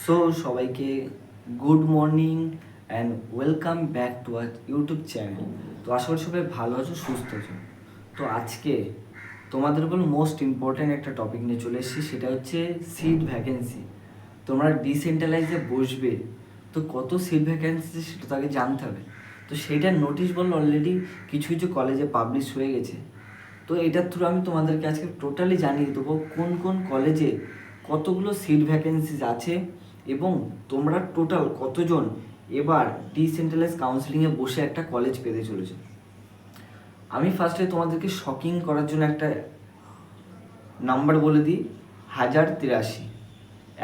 So সবাইকে good morning and welcome back to our YouTube channel. তো আশা করি সবাই ভালো আছো, সুস্থ আছো। তো আজকে তোমাদের উপর মোস্ট ইম্পর্ট্যান্ট একটা টপিক নিয়ে চলে এসেছি, সেটা হচ্ছে সিট ভ্যাকেন্সি। তোমরা ডিসেন্ট্রালাইজে বসবে, তো কত সিট ভ্যাকেন্সি সেটা তো আগে জানতে হবে। তো সেইটার নোটিশ বললো অলরেডি কিছু কিছু কলেজে পাবলিশ হয়ে গেছে। তো এটার থ্রু আমি তোমাদেরকে আজকে টোটালি জানিয়ে দেবো কোন কোন কলেজে কতগুলো সিট ভ্যাকেন্সিজ আছে এবং তোমরা টোটাল কতজন এবার ডিসেন্ট্রালাইজ কাউন্সিলিংয়ে বসে একটা কলেজ পেতে চলেছে। আমি ফার্স্টে তোমাদেরকে শকিং করার জন্য একটা নাম্বার বলে দিই, 1083।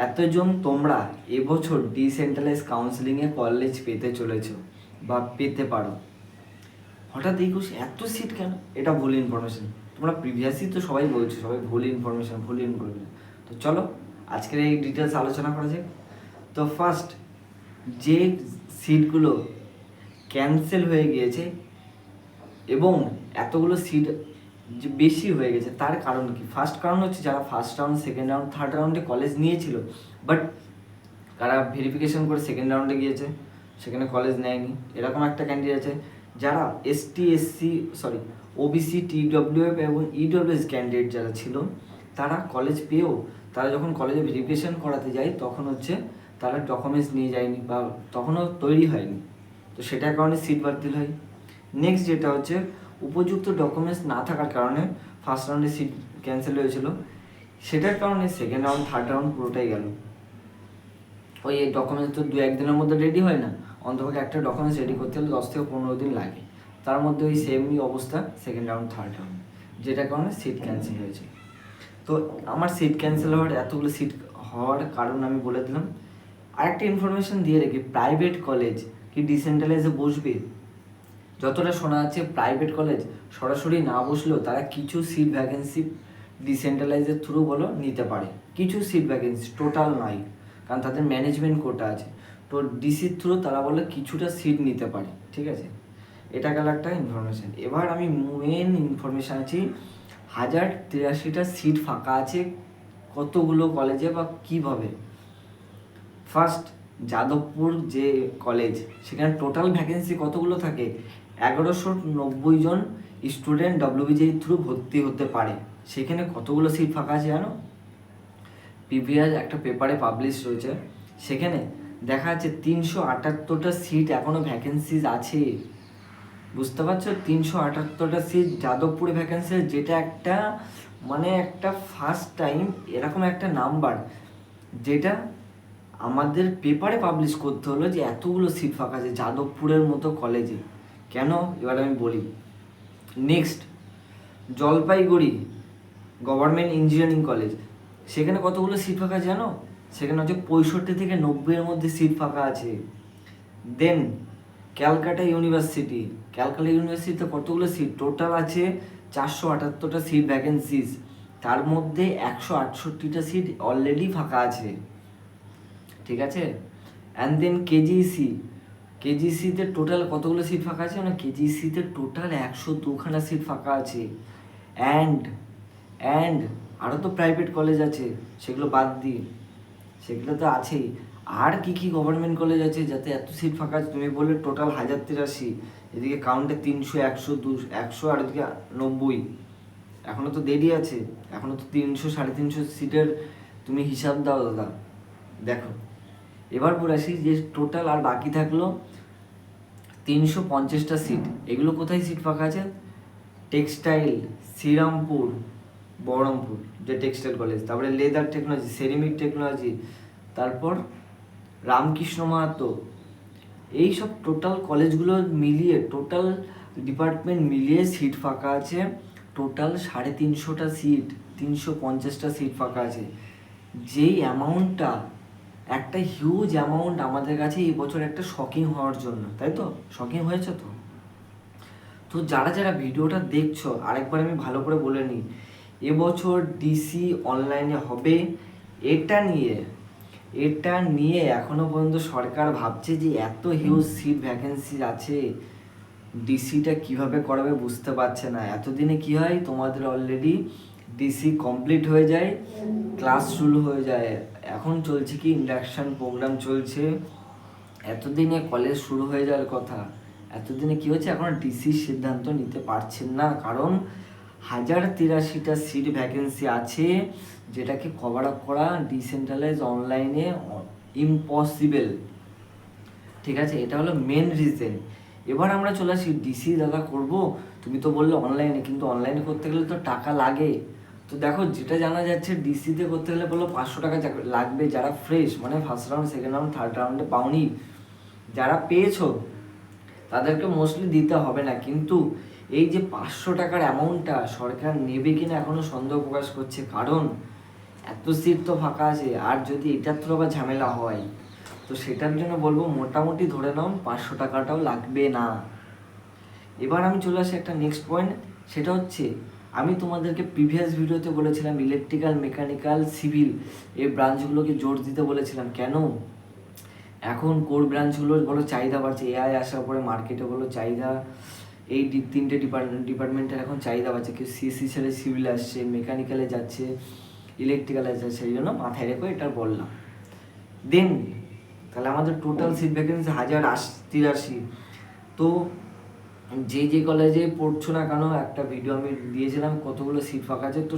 এতজন তোমরা এবছর ডিসেন্ট্রালাইজ কাউন্সিলিংয়ে কলেজ পেতে চলেছ বা পেতে পারো। হঠাৎ এই কোর্স এত সিট কেন? এটা ভুল ইনফরমেশন। তোমরা প্রিভিয়াসই তো সবাই বলছো, সবাই ভুল ইনফরমেশন। তো চলো আজকের এই ডিটেলস আলোচনা করা যাক। তো ফার্স্ট, যে সিটগুলো ক্যান্সেল হয়ে গিয়েছে এবং এতগুলো সিট যে বেশি হয়ে গেছে তার কারণ কি? ফার্স্ট কারণ হচ্ছে যারা first round, second round, third রাউন্ডে কলেজ নিয়েছিল, বাট তারা ভেরিফিকেশন করে সেকেন্ড রাউন্ডে গিয়েছে, সেখানে কলেজ নেয়নি। এরকম একটা ক্যান্ডিডেট আছে যারা ওবিসি, TWF এবং EWS ক্যান্ডিডেট যারা ছিল, তারা কলেজ পেয়েও তারা যখন কলেজে ভেরিফিকেশন করাতে যায় তখন হচ্ছে তারা ডকুমেন্টস নিয়ে যায়নি বা তখনও তৈরি হয়নি, তো সেটার কারণে সিট বাতিল হয়। নেক্সট যেটা হচ্ছে উপযুক্ত ডকুমেন্টস না থাকার কারণে ফার্স্ট রাউন্ডে সিট ক্যান্সেল হয়েছিল, সেটার কারণে সেকেন্ড রাউন্ড, থার্ড রাউন্ড পুরোটাই গেল। ওই এই ডকুমেন্টস তো 2-1 দিনের মধ্যে রেডি হয় না, অন্তপক্ষে একটা ডকুমেন্টস রেডি করতে হলে 10 থেকে 15 দিন লাগে। তার মধ্যে ওই সেমই অবস্থা সেকেন্ড রাউন্ড, থার্ড রাউন্ড, যেটার কারণে সিট ক্যান্সেল হয়েছে। তো আমার সিট ক্যান্সেল হওয়ার, এতগুলো সিট হওয়ার কারণ আমি বলে দিলাম। আরেকটা ইনফরমেশন দিয়ে রেখে, প্রাইভেট কলেজ কি ডিসেন্ট্রালাইজে বসবে? যতটা শোনা যাচ্ছে প্রাইভেট কলেজ সরাসরি না বসলেও তারা কিছু সিট ভ্যাকেন্সি ডিসেন্ট্রালাইজের থ্রু বলো নিতে পারে। কিছু সিট ভ্যাকেন্সি, টোটাল নয়, কারণ তাদের ম্যানেজমেন্ট কোটা আছে। তো ডিসির থ্রু তারা বলে কিছুটা সিট নিতে পারে, ঠিক আছে? এটা গেল একটা ইনফরমেশান। এবার আমি মেন ইনফরমেশান আছি, 1083টা সিট ফাঁকা আছে কতগুলো কলেজে বা কীভাবে। ফার্স্ট, যাদবপুর যে কলেজ, সেখানে টোটাল ভ্যাকেন্সি কতগুলো থাকে? 1190 জন স্টুডেন্ট WBJEর থ্রু ভর্তি হতে পারে। সেখানে কতগুলো সিট ফাঁকা আছে জানো? প্রিভিয়াস একটা পেপারে পাবলিশ রয়েছে, সেখানে দেখা যাচ্ছে 378টা সিট এখনও ভ্যাকেন্সিজ আছে। বুঝতে পারছো? 378টা সিট যাদবপুরে ভ্যাকেন্সি, যেটা একটা একটা ফার্স্ট টাইম এরকম একটা নাম্বার যেটা আমাদের পেপারে পাবলিশ করতে হলো যে এতগুলো সিট ফাঁকা আছে যাদবপুরের মতো কলেজে। কেন? এবার আমি বলি। Next, Jalpaiguri government engineering college, সেখানে কতগুলো সিট ফাঁকা জানো? সেখানে হচ্ছে 65 থেকে 90-এর মধ্যে সিট ফাঁকা আছে। দেন ক্যালকাটা ইউনিভার্সিটিতে কতগুলো সিট টোটাল আছে? 478টা সিট ভ্যাকেন্সিস, তার মধ্যে 168টা সিট অলরেডি ফাঁকা আছে, ঠিক আছে? অ্যান্ড দেন কেজিসিতে টোটাল কতগুলো সিট ফাঁকা আছে? কেজিসিতে টোটাল 102খানা সিট ফাঁকা আছে। অ্যান্ড আরও তো প্রাইভেট কলেজ আছে, সেগুলো বাদ দিই, সেগুলো তো আছেই। আর কি গভর্নমেন্ট কলেজ আছে যাতে এত সিট ফাঁকা আছে? তুমি বললে টোটাল 1083, এদিকে কাউন্টে 300, 100, 200, 100 আর এদিকে 90। এখনও তো দেরি আছে, এখনও তো 300, 350 সিটের তুমি হিসাব দাও দাদা। দেখো এবার পরে আসি যে টোটাল আর বাকি থাকলো 350টা সিট। এগুলো কোথায় সিট ফাঁকা আছে? টেক্সটাইল, শ্রীরামপুর, বহরমপুর যে টেক্সটাইল কলেজ, তারপরে লেদার টেকনোলজি, সেরামিক টেকনোলজি, তারপর রামকৃষ্ণ মাহাতো, এইসব টোটাল কলেজগুলো মিলিয়ে, টোটাল ডিপার্টমেন্ট মিলিয়ে সিট ফাঁকা আছে টোটাল 350টা সিট, 350টা সিট ফাঁকা আছে। যেই অ্যামাউন্টটা, একটা হিউজ অ্যামাউন্ট আমাদের কাছে এই বছর একটা শকিং হওয়ার জন্য, তাই তো? শকিং হয়েছে তো? তো যারা ভিডিওটা দেখছো, আরেকবার আমি ভালো করে বলে নিই, এবছর ডিসি অনলাইনে হবে। এটা নিয়ে এখনো পর্যন্ত সরকার ভাবছে যে এত হিউজ সিট ভ্যাকেন্সি আছে, ডিসিটা কিভাবে করাবে বুঝতে পারছে না। এতদিনে কি হয়, তোমাদের অলরেডি ডিসি কমপ্লিট হয়ে যায়, ক্লাস শুরু হয়ে যায়, এখন চলছে কি ইন্ডাকশন প্রোগ্রাম চলছে, এতদিনে কলেজ শুরু হয়ে যাওয়ার কথা, এতদিনে কি হচ্ছে এখন ডিসির সিদ্ধান্ত নিতে পারছেন না, কারণ 1083টা সিট ভ্যাকেন্সি আছে, যেটাকে কভার আপ করা ডিসেন্ট্রালাইজ অনলাইনে ইম্পসিবল। ঠিক আছে, এটা হলো মেন রিজন। এবার আমরা চলে আসি ডিসি দাদা করব, তুমি তো বললে অনলাইনে, কিন্তু অনলাইনে করতে গেলে তো টাকা লাগে। তো দেখো যেটা জানা যাচ্ছে ডিসিতে করতে গেলে বললো 500 টাকা লাগবে, যারা ফ্রেশ মানে first round second round third রাউন্ডে পাওনি, যারা পেয়েছো তাদেরকে মোস্টলি দিতে হবে না, কিন্তু এই যে 500 টাকার অ্যামাউন্টটা সরকার নেবে কিনা এখনো সন্দেহ প্রকাশ করছে, কারণ এত সিট তো ফাঁকা আছে, আর যদি এটার তো আবার ঝামেলা হয় তো সেটার জন্য বলবো মোটামুটি ধরে নাও 500 টাকাটাও লাগবে না। এবার আমি চলে আসি একটা নেক্সট পয়েন্ট, সেটা হচ্ছে আমি তোমাদেরকে প্রিভিয়াস ভিডিওতে বলেছিলাম ইলেকট্রিক্যাল, মেকানিক্যাল, সিভিল এই ব্রাঞ্চগুলোকে জোর দিতে বলেছিলাম। কেন? এখন কোর ব্রাঞ্চগুলোর বড় চাহিদা বাড়ছে, এআই আসার পরে মার্কেটে বলো চাহিদা, এই তিনটে ডিপার্টমেন্টের এখন চাহিদা বাড়ছে, কেউ সিএসসি ছেড়ে সিভিল আসছে, মেকানিক্যালে যাচ্ছে, ইলেকট্রিক্যালে যাচ্ছে, সেই জন্য মাথায় রেখো এটা বললাম। দেন তাহলে আমাদের টোটাল সিট ভ্যাকেন্সি 1083। তো যে যে কলেজে পড়ছো না কেন, একটা ভিডিও আমি দিয়েছিলাম কতগুলো সিট ফাঁকা আছে, তো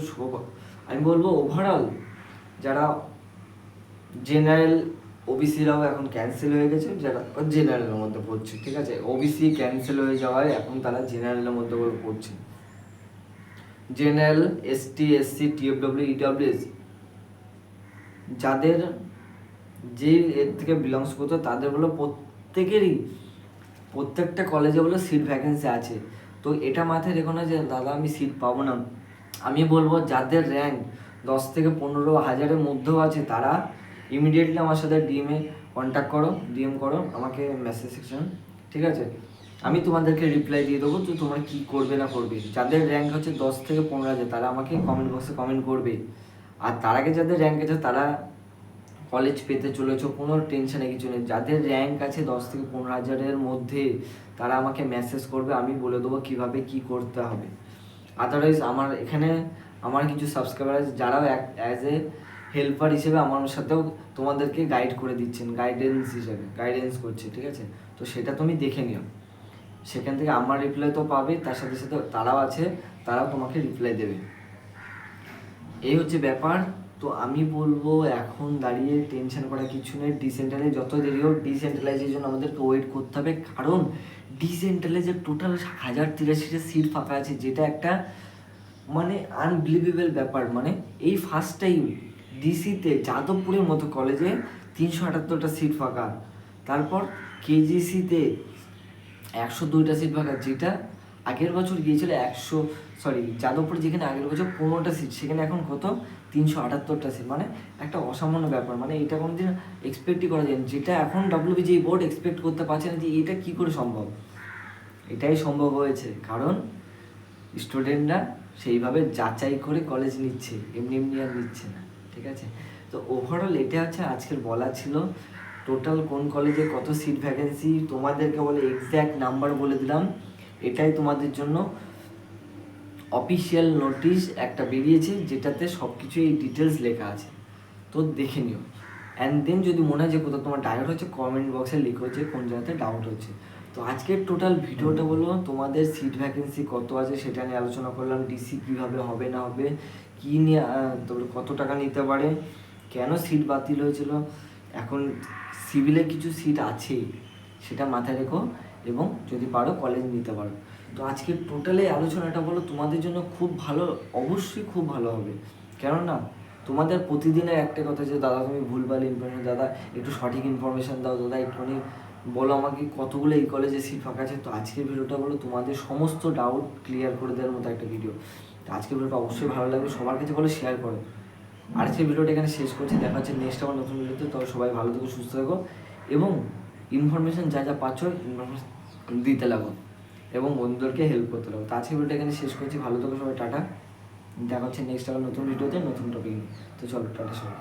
আমি বলবো ওভারঅল যারা জেনারেল ওবিসিরাও এখন ক্যান্সেল হয়ে গেছে, যারা জেনারেলের মধ্যে পড়ছে, ঠিক আছে, ওবিসি ক্যান্সেল হয়ে যাওয়ায় এখন তারা জেনারেলের মধ্যে পড়ছে। জেনারেল, এসটি, এসসি, টিএফডব্লিউ, ইডব্লিউএস যাদের যে এর থেকে বিলংস করতো তাদের বলো প্রত্যেকটা কলেজে বলো সিট ভ্যাকেন্সি আছে। তো এটা মাথায় রেখো না যে দাদা আমি সিট পাবো না। আমি বলবো যাদের র্যাঙ্ক 10 থেকে 15,000-এর মধ্যেও আছে তারা ইমিডিয়েটলি আমার সাথে ডিএমে কন্ট্যাক্ট করো, ডিএম করো আমাকে মেসেজ সেকশন, ঠিক আছে, আমি তোমাদেরকে রিপ্লাই দিয়ে দেবো তো তোমরা কী করবে না করবে। যাদের র্যাঙ্ক হচ্ছে 10 থেকে 15,000 তারা আমাকে কমেন্ট বক্সে কমেন্ট করবে, আর তার আগে যাদের র্যাঙ্ক আছে তারা কলেজ পেতে চলেছো, কোনো টেনশনে কিছু নেই। যাদের র্যাঙ্ক আছে 10 থেকে 15,000-এর মধ্যে তারা আমাকে মেসেজ করবে, আমি বলে দেবো কীভাবে কী করতে হবে। আদারওয়াইজ আমার এখানে আমার কিছু সাবস্ক্রাইবার আছে যারাও অ্যাজ এ হেল্পার হিসেবে আমার সাথেও তোমাদেরকে গাইড করে দিচ্ছেন, গাইডেন্স করছে, ঠিক আছে, তো সেটা তুমি দেখে নিও, সেখান থেকে আমার রিপ্লাই তো পাবে, তার সাথে সাথে তারাও আছে, তারাও তোমাকে রিপ্লাই দেবে। এই হচ্ছে ব্যাপার। তো আমি বলবো এখন দাঁড়িয়ে টেনশন করা কিছু নেই, ডিসেন্ট্রালাইজ যত দেরি হোক ডিসেন্ট্রালাইজের জন্য আমাদেরকে ওয়েট করতে হবে, কারণ ডিসেন্ট্রালাইজের টোটাল 1083টা সিট ফাঁকা আছে, যেটা একটা মানে আনবিলিভেবল ব্যাপার। মানে এই ফার্স্ট টাইম ডিসিতে যাদবপুরের মতো কলেজে 378টা সিট ফাঁকা, তারপর কেজিসিতে 102টা সিট ফাঁকা, যেটা আগের বছর গিয়েছিল যাদবপুর যেখানে আগের বছর 15টা সিট, সেখানে এখন কত 378টা সিট, মানে একটা অসামান্য ব্যাপার। মানে এটা কোনোদিন এক্সপেক্টই করা যায় না, যেটা এখন ডব্লিউবিজি বোর্ড এক্সপেক্ট করতে পারছে না যে এটা কী করে সম্ভব। এটাই সম্ভব হয়েছে কারণ স্টুডেন্টরা সেইভাবে যাচাই করে কলেজ নিচ্ছে, এমনি এমনি আর নিচ্ছে না, ঠিক আছে। তো ওভারঅল এটা হচ্ছে আজকের বলা ছিল, টোটাল কোন কলেজে কত সিট ভ্যাকেন্সি তোমাদেরকে বলে এক্স্যাক্ট নাম্বার বলে দিলাম। এটাই তোমাদের জন্য অফিসিয়াল নোটিশ একটা বেরিয়েছে, যেটাতে সব কিছু এই ডিটেলস লেখা আছে, তো দেখে নিও। অ্যান্ড দেন যদি মনে হয় যে কোথাও তোমার ডাউট হচ্ছে কমেন্ট বক্সে লিখো যে কোন জায়গাতে ডাউট হচ্ছে। তো আজকের টোটাল ভিডিওটা বলো তোমাদের সিট ভ্যাকেন্সি কত আছে সেটা নিয়ে আলোচনা করলাম, ডিসি কীভাবে হবে না হবে, কী নিয়ে তারপরে কত টাকা নিতে পারে, কেন সিট বাতিল হয়েছিল, এখন সিভিলে কিছু সিট আছে সেটা মাথায় রেখো, এবং যদি পারো কলেজ নিতে পারো। তো আজকের টোটালি আলোচনাটা বলো তোমাদের জন্য খুব ভালো, অবশ্যই খুব ভালো হবে। কেননা তোমাদের প্রতিদিনের একটা কথা যে দাদা তুমি ভুলভাল ইনফরমেশন, দাদা একটু সঠিক ইনফরমেশান দাও, দাদা একটুখানি বলো আমাকে কতগুলো এই কলেজে সিট ফাঁকা আছে। তো আজকের ভিডিওটা বলো তোমাদের সমস্ত ডাউট ক্লিয়ার করে দেওয়ার মতো একটা ভিডিও। তো আজকের ভিডিওটা অবশ্যই ভালো লাগবে, সবার কাছে বলো শেয়ার করো। আজকের ভিডিওটা এখানে শেষ করছি, দেখা হচ্ছে নেক্সট আবার নতুন ভিডিওতে। তবে সবাই ভালো থেকো, সুস্থ থেকো, এবং ইনফরমেশান যা যা পাচ্ছ ইনফরমেশান দিতে লাগো এবং বন্ধুদেরকে হেল্প করতে লাগো। তো আজকের ভিডিওটা এখানে শেষ করছি, ভালো থেকো সবাই, টাটা। দেখা হচ্ছে নেক্সট আবার নতুন ভিডিওতে নতুন টপিক নিয়ে। তো চলো টাটা সবাই।